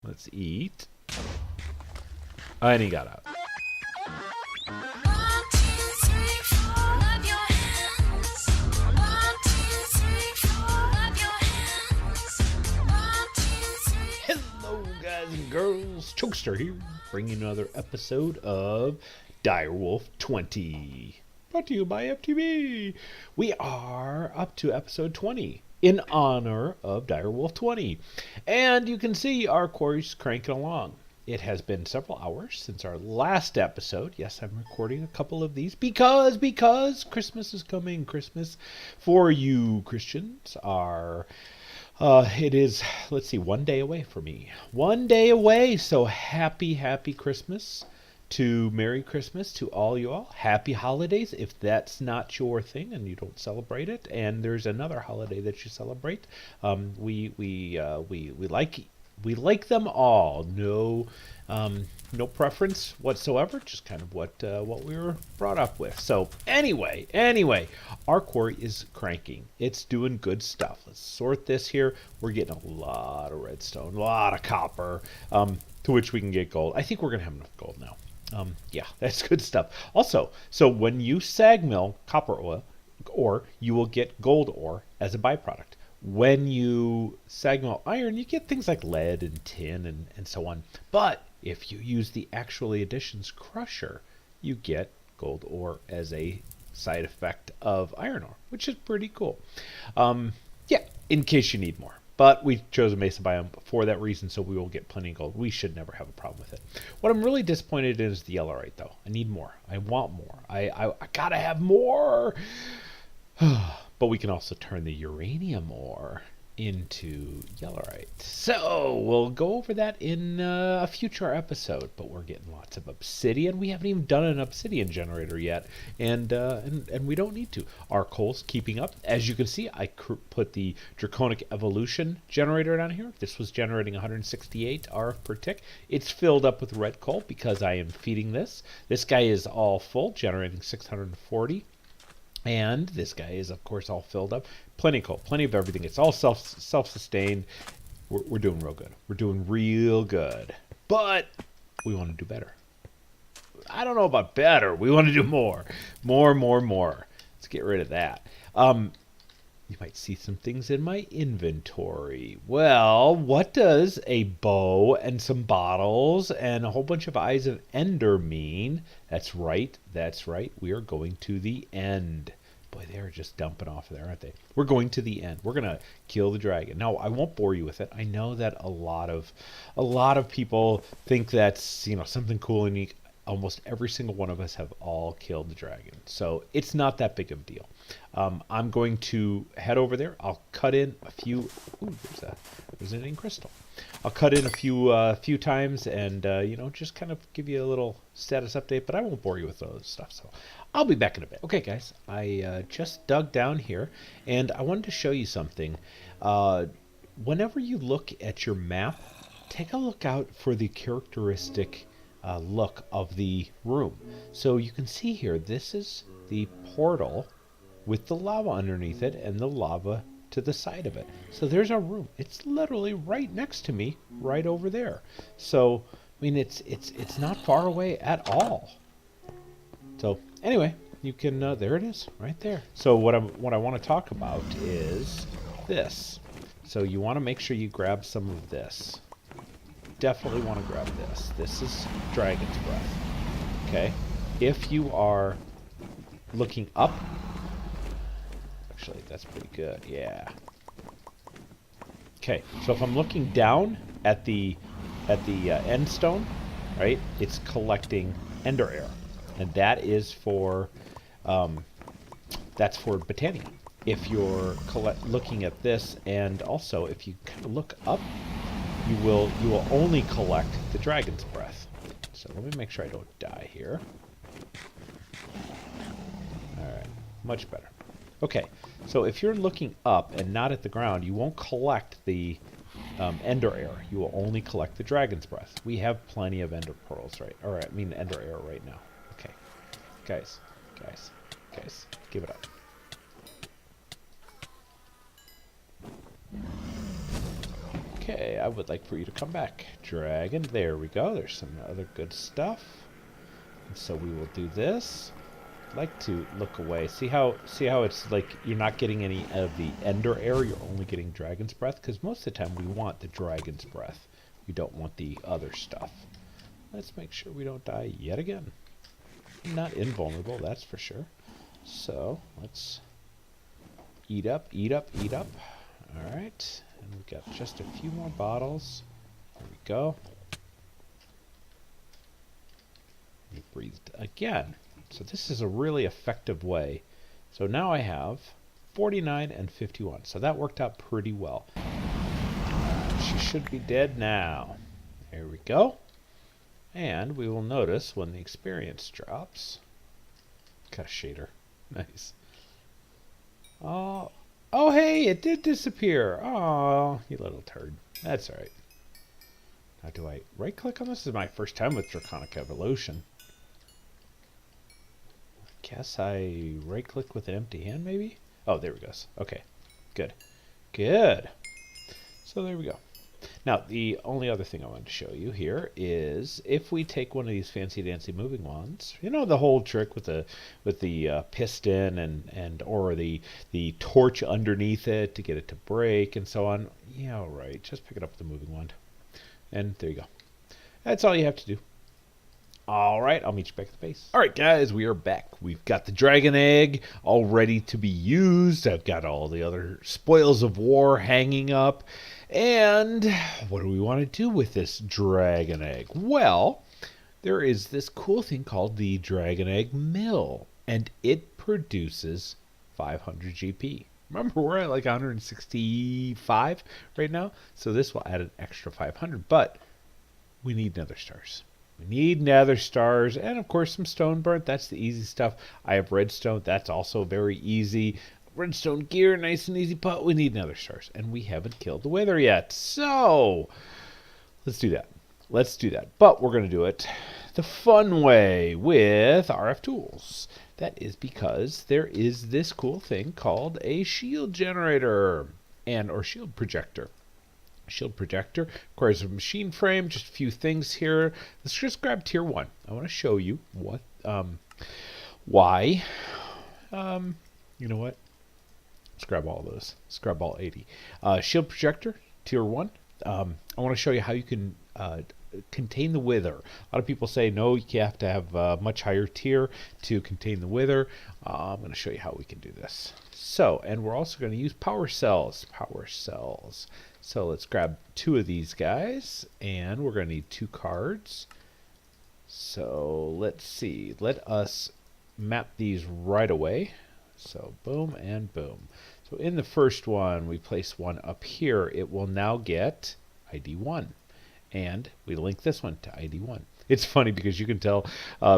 Let's eat. Oh, and he got out. Hello, guys and girls. Chokester here, bringing another episode of Direwolf20. Brought to you by FTB. We are up to episode 20 in honor of Direwolf20. And you can see our quarry's cranking along. It has been several hours since our last episode. Yes, I'm recording a couple of these because Christmas is coming. Christmas for you Christians are... it is, let's see, 1 day away for me. 1 day away, so happy Christmas to Merry Christmas to all you all. Happy holidays if that's not your thing and you don't celebrate it. And there's another holiday that you celebrate. We like them all. No preference whatsoever. Just kind of what we were brought up with. So anyway, our quarry is cranking. It's doing good stuff. Let's sort this here. We're getting a lot of redstone, a lot of copper, to which we can get gold. I think we're gonna have enough gold now. Yeah, that's good stuff. Also, so when you sag mill copper ore, you will get gold ore as a byproduct. When you sag mill iron, you get things like lead and tin and so on. But if you use the actual additions crusher, you get gold ore as a side effect of iron ore, which is pretty cool. Yeah, in case you need more. But we chose a mesa biome for that reason, so we will get plenty of gold. We should never have a problem with it. What I'm really disappointed in is the yellowite, though. I need more. I want more. I gotta have more. But we can also turn the uranium ore into yellowite. So we'll go over that in a future episode. But we're getting lots of obsidian. We haven't even done an obsidian generator yet, and we don't need to. Our coal's keeping up. As you can see, I put the draconic evolution generator down here. This was generating 168 RF per tick. It's filled up with red coal because I am feeding this. This guy is all full, generating 640. And this guy is, of course, all filled up. Plenty of coal, plenty of everything. It's all self-sustained. We're doing real good. We're doing real good. But we want to do better. I don't know about better. We want to do more. More. Let's get rid of that. You might see some things in my inventory. Well, what does a bow and some bottles and a whole bunch of eyes of ender mean? That's right. We are going to the end. Boy, they're just dumping off there, aren't they? We're going to the end. We're going to kill the dragon. Now, I won't bore you with it. I know that a lot of people think that's, something cool and unique. Almost every single one of us have all killed the dragon. So it's not that big of a deal. I'm going to head over there. I'll cut in a few. Ooh, there's an in crystal. I'll cut in a few times and, just kind of give you a little status update, but I won't bore you with those stuff. So I'll be back in a bit. Okay, guys, I just dug down here and I wanted to show you something. Whenever you look at your map, take a look out for the characteristic look of the room. So you can see here, this is the portal with the lava underneath it and the lava to the side of it. So there's our room. It's literally right next to me, right over there. So I mean, it's not far away at all. So anyway, you can there it is, right there. So what I want to talk about is this. So you want to make sure you grab some of this. Definitely want to grab this. This is dragon's breath. Okay, if you are looking up, actually that's pretty good. Yeah. Okay, so if I'm looking down at the end stone, right, it's collecting ender air, and that is for that's for Botania. If you're looking at this, and also if you kind of look up, you will only collect the dragon's breath. So let me make sure I don't die here. Alright, much better. Okay, so if you're looking up and not at the ground, you won't collect the ender air. You will only collect the dragon's breath. We have plenty of ender pearls, right? Or I mean ender air right now. Okay, guys, give it up. Okay, I would like for you to come back. Dragon, there we go. There's some other good stuff. And so we will do this. I'd like to look away. See how it's like you're not getting any of the ender air, you're only getting dragon's breath? Because most of the time we want the dragon's breath. We don't want the other stuff. Let's make sure we don't die yet again. Not invulnerable, that's for sure. So, let's eat up, eat up, eat up. Alright, and we've got just a few more bottles. There we go. We breathed again. So this is a really effective way. So now I have 49 and 51. So that worked out pretty well. She should be dead now. There we go. And we will notice when the experience drops. Got a shader. Nice. Oh, hey, it did disappear. Oh, you little turd. That's alright. Now, do I right-click on this? This is my first time with Draconic Evolution. I guess I right-click with an empty hand, maybe? Oh, there we go. Okay, good. Good. So there we go. Now, the only other thing I wanted to show you here is if we take one of these fancy dancy moving wands, you know the whole trick with the piston and or the torch underneath it to get it to break and so on. Yeah, right. Just pick it up with the moving wand, and there you go. That's all you have to do. All right, I'll meet you back at the base. All right, guys, we are back. We've got the dragon egg all ready to be used. I've got all the other spoils of war hanging up. And what do we want to do with this dragon egg? Well, there is this cool thing called the dragon egg mill, and it produces 500 GP. Remember, we're at like 165 right now, so this will add an extra 500, but we need nether stars. We need nether stars, and of course some stone burnt. That's the easy stuff. I have redstone. That's also very easy. Redstone gear, nice and easy, but we need nether stars, and we haven't killed the wither yet. So let's do that. Let's do that. But we're going to do it the fun way with RF tools. That is because there is this cool thing called a shield generator or shield projector. Shield projector requires a machine frame, just a few things here. Let's just grab tier 1. I want to show you what, why. You know what? Let's grab all of those. Let's grab all 80. Shield projector, tier 1. I want to show you how you can contain the wither. A lot of people say, no, you have to have a much higher tier to contain the wither. I'm going to show you how we can do this. So, and we're also going to use power cells. Power cells. So let's grab 2 of these guys, and we're going to need 2 cards. So let's see. Let us map these right away. So boom and boom. So in the first one, we place 1 up here. It will now get ID 1. And we link this one to ID 1. It's funny because you can tell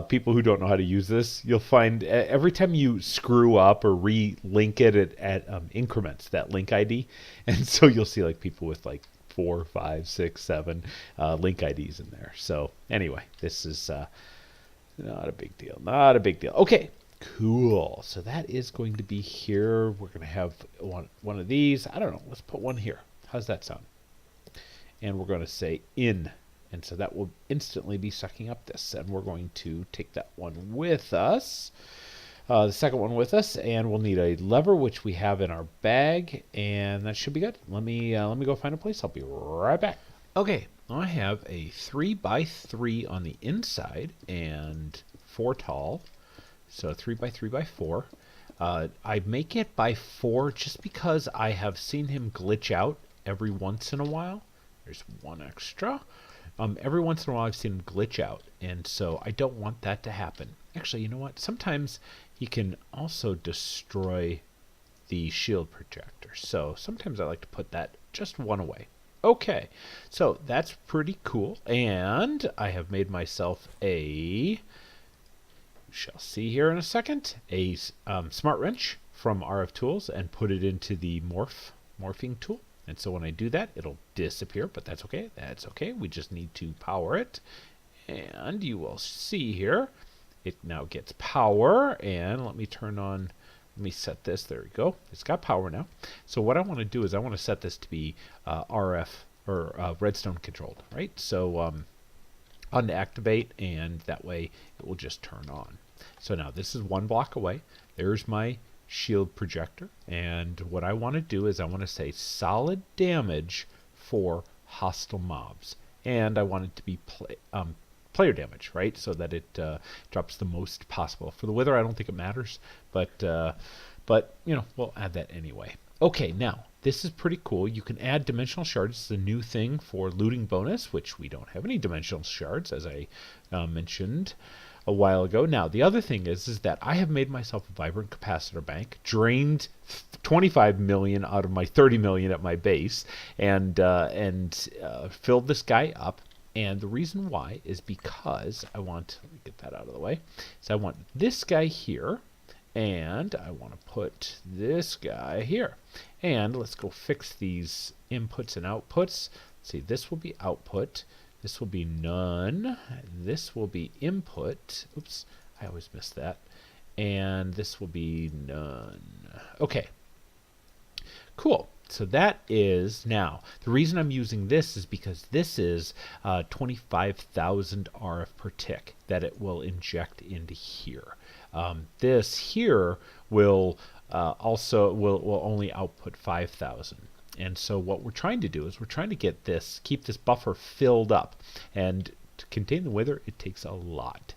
people who don't know how to use this, you'll find every time you screw up or re-link it at increments, that link ID. And so you'll see like people with like 4, 5, 6, 7 link IDs in there. So anyway, this is not a big deal. Not a big deal. Okay, cool. So that is going to be here. We're going to have one of these. I don't know. Let's put one here. How's that sound? And we're going to say in. And so that will instantly be sucking up this. And we're going to take that one with us, the second one with us, and we'll need a lever, which we have in our bag, and that should be good. Let me go find a place. I'll be right back. Okay, I have a 3x3 on the inside and 4 tall, so 3x3x4. I make it by 4 just because I have seen him glitch out every once in a while. There's 1 extra. Every once in a while I've seen him glitch out, and so I don't want that to happen. Actually, you know what? Sometimes he can also destroy the shield projector, so sometimes I like to put that just 1 away. Okay, so that's pretty cool, and I have made myself a, shall see here in a second, a smart wrench from RF Tools and put it into the morphing tool. And so when I do that, it'll disappear, but that's okay. That's okay. We just need to power it. And you will see here, it now gets power. And let me turn on, let me set this. There we go. It's got power now. So what I want to do is I want to set this to be RF or redstone controlled, right? So unactivate, and that way it will just turn on. So now this is 1 block away. There's my shield projector, and what I want to do is I want to say solid damage for hostile mobs, and I want it to be player damage, right? So that it drops the most possible. For the wither, I don't think it matters, but you know, we'll add that anyway. Okay, now this is pretty cool. You can add dimensional shards. It's a new thing for looting bonus, which we don't have any dimensional shards, as I mentioned a while ago. Now, the other thing is that I have made myself a vibrant capacitor bank, drained 25 million out of my 30 million at my base, and filled this guy up. And the reason why is because I want, let me get that out of the way, so I want this guy here, and I want to put this guy here. And let's go fix these inputs and outputs. Let's see, this will be output. This will be none. This will be input. Oops, I always miss that. And this will be none. Okay. Cool. So that is now. The reason I'm using this is because this is 25,000 RF per tick that it will inject into here. This here will also will only output 5,000. And so what we're trying to do is we're trying to get this, keep this buffer filled up. And to contain the wither, it takes a lot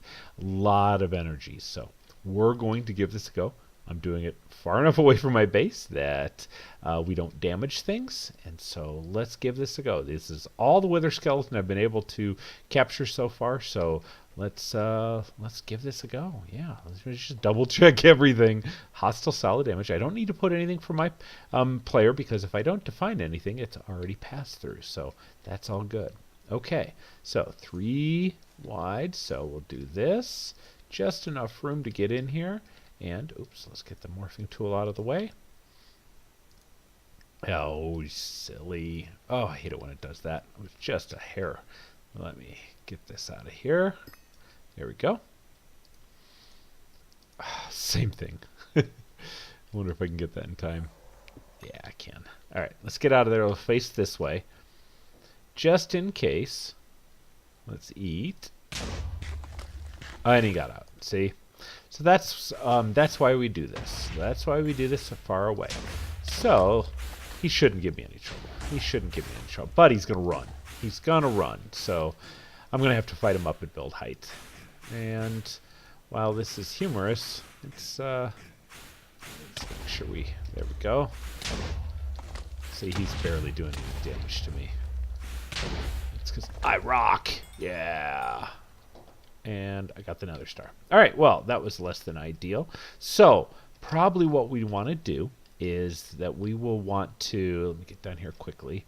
of energy. So we're going to give this a go. I'm doing it far enough away from my base that we don't damage things. And so let's give this a go. This is all the wither skeleton I've been able to capture so far. So let's give this a go. Yeah, let's just double check everything. Hostile solid damage. I don't need to put anything for my player, because if I don't define anything, it's already passed through. So that's all good. Okay, so 3 wide. So we'll do this. Just enough room to get in here. And, oops, let's get the morphing tool out of the way. Oh, silly. Oh, I hate it when it does that. It was just a hair. Let me get this out of here. There we go. Same thing. I wonder if I can get that in time. Yeah, I can. All right, let's get out of there. We'll face this way. Just in case. Let's eat. Oh, and he got out. See? So that's why we do this. That's why we do this so far away. So he shouldn't give me any trouble. He shouldn't give me any trouble. But he's gonna run. He's gonna run. So I'm gonna have to fight him up at build height. And while this is humorous, let's make sure there we go. See, he's barely doing any damage to me. It's because I rock. Yeah. And I got the nether star. All right, well, that was less than ideal. So probably what we want to do is that we will want to, let me get down here quickly,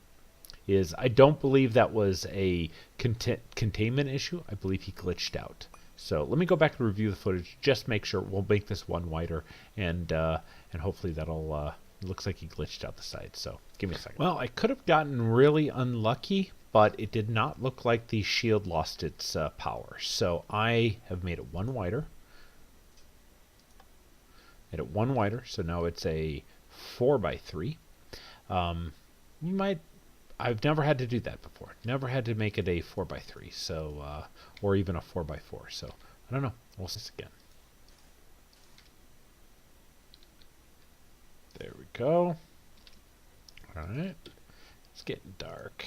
is I don't believe that was a containment issue. I believe he glitched out. So let me go back and review the footage, just make sure. We'll make this one wider, and hopefully that'll, it looks like he glitched out the side. So give me a second. Well, I could have gotten really unlucky, but it did not look like the shield lost its power. So I have made it one wider. Made it one wider, so now it's a 4x3. I've never had to do that before. Never had to make it a 4x3, so or even a 4x4. So I don't know. We'll see this again. There we go. All right. It's getting dark.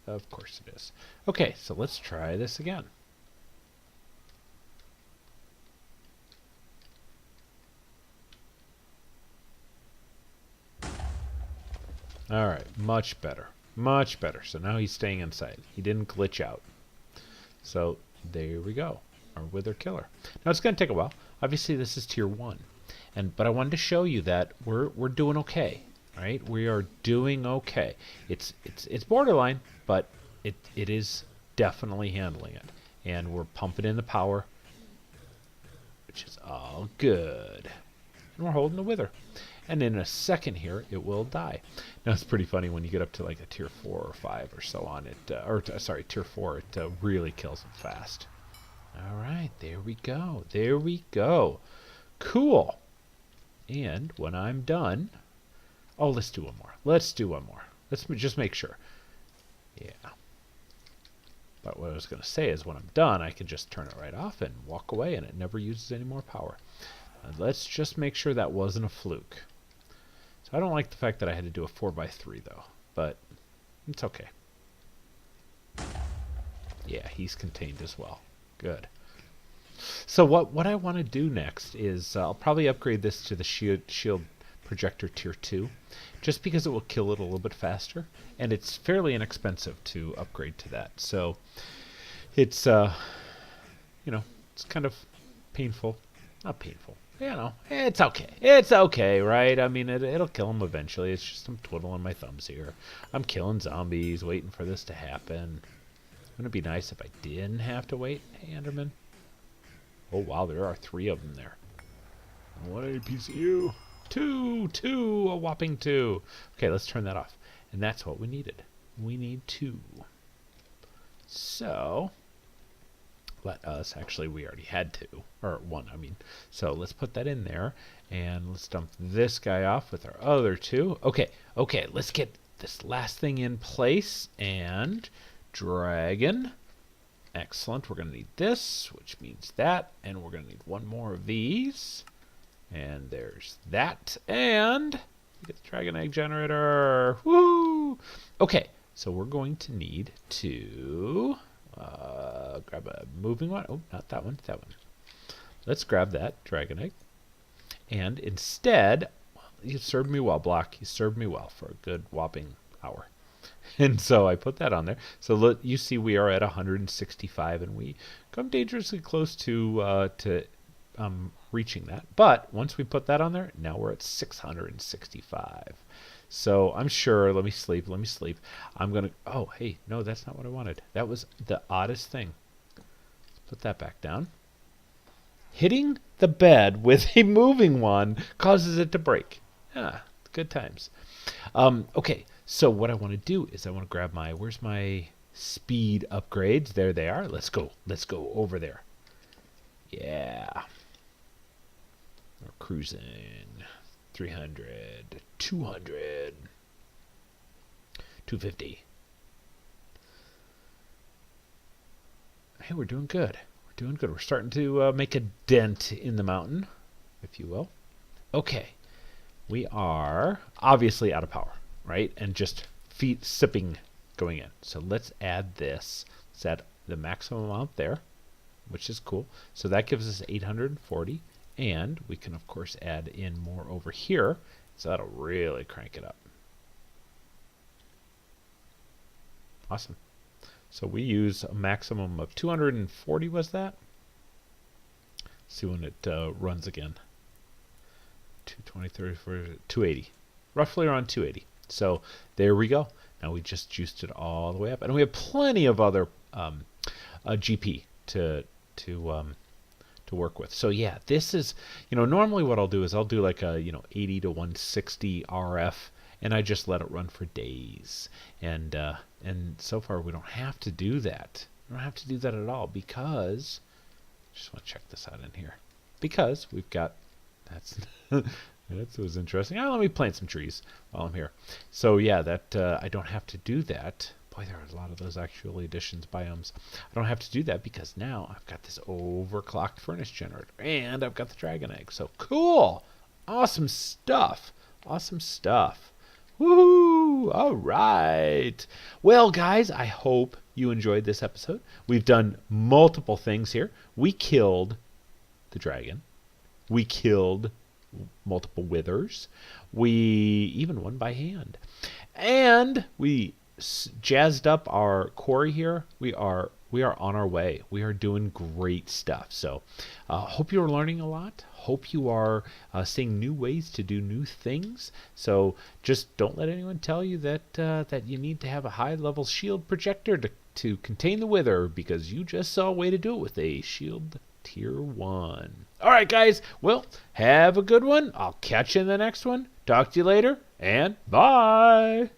Of course it is. Okay, so let's try this again. All right, much better. Much better. So now he's staying inside. He didn't glitch out. So there we go. Our wither killer. Now it's going to take a while. Obviously this is tier 1. But I wanted to show you that we're doing okay. Right? We are doing okay. It's borderline, but it is definitely handling it. And we're pumping in the power, which is all good. And we're holding the wither. And in a second here, it will die. Now it's pretty funny when you get up to like a tier 4 or 5 or so on it, sorry, tier 4, it really kills them fast. All right, there we go. There we go. Cool. And when I'm done, oh, let's do one more. Let's do one more. Let's just make sure. Yeah. But what I was going to say is when I'm done, I can just turn it right off and walk away, and it never uses any more power. Let's just make sure that wasn't a fluke. So I don't like the fact that I had to do a 4x3, though. But it's okay. Yeah, he's contained as well. Good. So what I want to do next is I'll probably upgrade this to the shield projector tier 2, just because it will kill it a little bit faster, and it's fairly inexpensive to upgrade to that. So it's you know, it's kind of painful. Not painful. You know, it's okay. It's okay, right? I mean, it'll kill him eventually. It's just I'm twiddling my thumbs here. I'm killing zombies, waiting for this to happen. Wouldn't it be nice if I didn't have to wait? Hey, Enderman. Oh, wow, there are 3 of them there. What a piece of you. 2, a whopping 2. Okay, let's turn that off. And that's what we needed. We need 2. So, let us, actually, we already had 2. Or 1, I mean. So let's put that in there. And let's dump this guy off with our other 2. Okay, let's get this last thing in place. And dragon. Excellent. We're going to need this, which means that. And we're going to need 1 more of these. And there's that. And get the dragon egg generator. Woo! Okay, so we're going to need to grab a moving one. Oh, not that one. That one. Let's grab that dragon egg. And instead, well, you served me well, Block. You served me well for a good whopping hour. And so I put that on there. So look, you see we are at 165, and we come dangerously close to reaching that. But once we put that on there, now we're at 665. So I'm sure, let me sleep. I'm going to, oh, hey, no, that's not what I wanted. That was the oddest thing. Let's put that back down. Hitting the bed with a moving one causes it to break. Yeah, good times. Okay, so what I want to do is I want to grab my, where's my speed upgrades? There they are. Let's go over there. Yeah. We're cruising. 300, 200, 250. Hey, we're doing good. We're starting to make a dent in the mountain, if you will. Okay. We are obviously out of power, right? And just feet sipping going in. So let's add this. Let's add the maximum amount there, which is cool. So that gives us 840. And we can, of course, add in more over here. So that'll really crank it up. Awesome. So we use a maximum of 240, was that? See when it runs again. 220, 30, 40, 280. Roughly around 280. So there we go. Now we just juiced it all the way up. And we have plenty of other GP to work with. So yeah, this is, normally what I'll do is I'll do like a, 80 to 160 RF, and I just let it run for days. And so far we don't have to do that. We don't have to do that at all because, just want to check this out in here. Because we've got, that was interesting. Let me plant some trees while I'm here. So yeah, that I don't have to do that. Boy, there are a lot of those actually additions biomes. I don't have to do that because now I've got this overclocked furnace generator and I've got the dragon egg. So cool. Awesome stuff. Woohoo! All right. Well, guys, I hope you enjoyed this episode. We've done multiple things here. We killed the dragon. We killed multiple withers. We even won by hand. And we jazzed up our quarry here. We are on our way. We are doing great stuff. So hope you are learning a lot. Hope you are seeing new ways to do new things. So just don't let anyone tell you that you need to have a high level shield projector to contain the wither, because you just saw a way to do it with a shield tier 1. All right, guys. Well, have a good one. I'll catch you in the next one. Talk to you later, and bye.